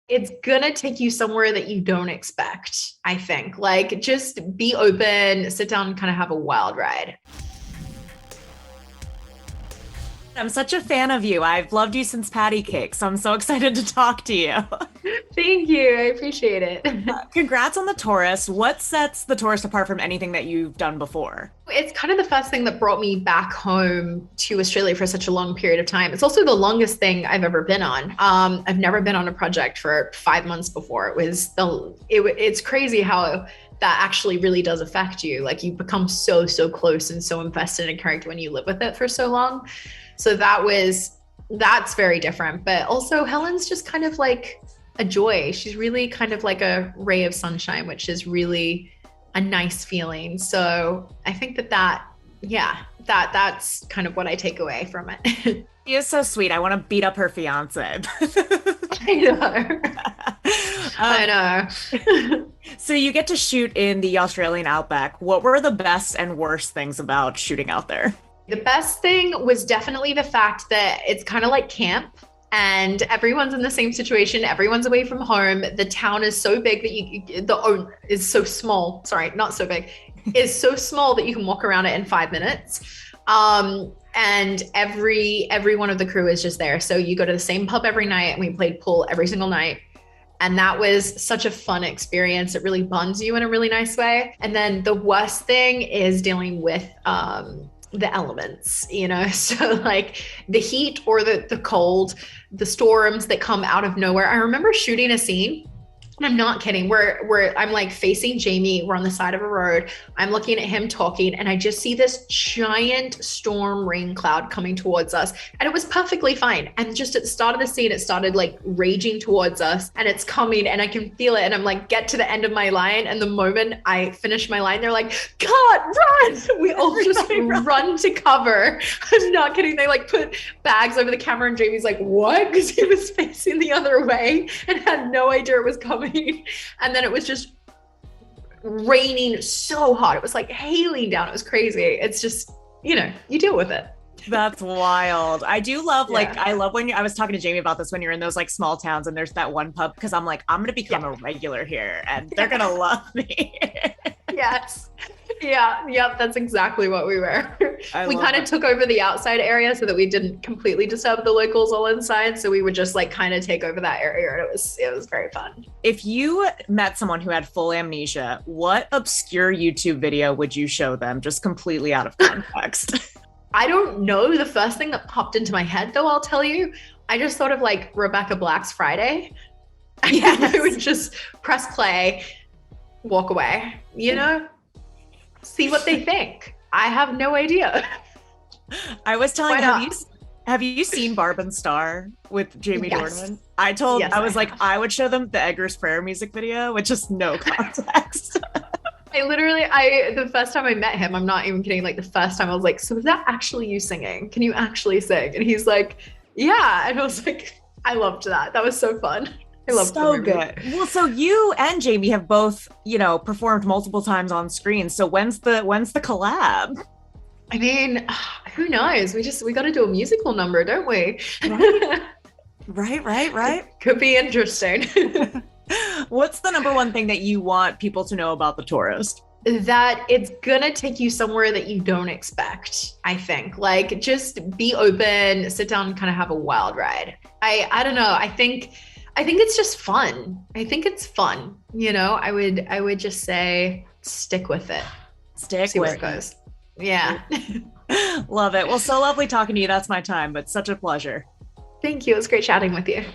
It's gonna take you somewhere that you don't expect, I think. Like, just be open, sit down, and kind of have a wild ride. I'm such a fan of you. I've loved you since patty cake, so I'm so excited to talk to you. Thank you. I appreciate it. Congrats on the tourist. What sets the tourist apart from anything that you've done before? It's kind of the first thing that brought me back home to Australia for such a long period of time. It's also the longest thing I've ever been on. I've never been on a project for 5 months before. It's crazy how that actually really does affect you. Like, you become so close and so invested in a character when you live with it for so long. So that's very different. But also Helen's just kind of like a joy. She's really kind of like a ray of sunshine, which is really a nice feeling. So I think that's kind of what I take away from it. She is so sweet. I want to beat up her fiance. I know. I know. So you get to shoot in the Australian outback. What were the best and worst things about shooting out there? The best thing was definitely the fact that it's kind of like camp and everyone's in the same situation. Everyone's away from home. The town is so big that is so small. Sorry, not so big. Is so small that you can walk around it in 5 minutes. And every one of the crew is just there. So you go to the same pub every night, and we played pool every single night. And that was such a fun experience. It really bonds you in a really nice way. And then the worst thing is dealing with the elements, so like the heat or the cold, the storms that come out of nowhere. I remember shooting a scene, and I'm not kidding, where I'm like facing Jamie, we're on the side of a road, I'm looking at him talking, and I just see this giant storm rain cloud coming towards us, and it was perfectly fine. And just at the start of the scene, it started like raging towards us, and it's coming, and I can feel it, and I'm like, get to the end of my line, and the moment I finish my line, they're like, cut, run. We all just run to cover. I'm not kidding. They like put bags over the camera, and Jamie's like, what? Because he was facing the other way and had no idea it was coming. And then it was just raining so hard. It was like hailing down. It was crazy. It's just, you deal with it. That's wild. I do love, I love when I was talking to Jamie about this, when you're in those like small towns and there's that one pub, because I'm like, I'm going to become a regular here and they're going to love me. Yes. Yeah. Yep. That's exactly what we were. We kind of that. took over the outside area so that we didn't completely disturb the locals all inside. So we would just like kind of take over that area, and it was very fun. If you met someone who had full amnesia, what obscure YouTube video would you show them, just completely out of context? I don't know. The first thing that popped into my head, though, I'll tell you, I just thought of like Rebecca Black's Friday. Yes. I would just press play, walk away, see what they think. I have no idea. I was telling, have you seen Barb and Star with Jamie Dornan? Yes, I was like, I would show them the Egger's Prayer music video with just no context. The first time I met him, I'm not even kidding, like the first time I was like, so is that actually you singing? Can you actually sing? And he's like, yeah. And I was like, I loved that. That was so fun. I loved so good. Well, so you and Jamie have both, performed multiple times on screen. So when's the collab? I mean, who knows? We got to do a musical number, don't we? Right. Could be interesting. What's the number one thing that you want people to know about The Tourist? That it's gonna take you somewhere that you don't expect, I think. Like, just be open, sit down, and kind of have a wild ride. I don't know. I think it's just fun. I think it's fun. I would just say stick with it. See where it goes. Yeah. Love it. Well, so lovely talking to you. That's my time, but such a pleasure. Thank you. It was great chatting with you.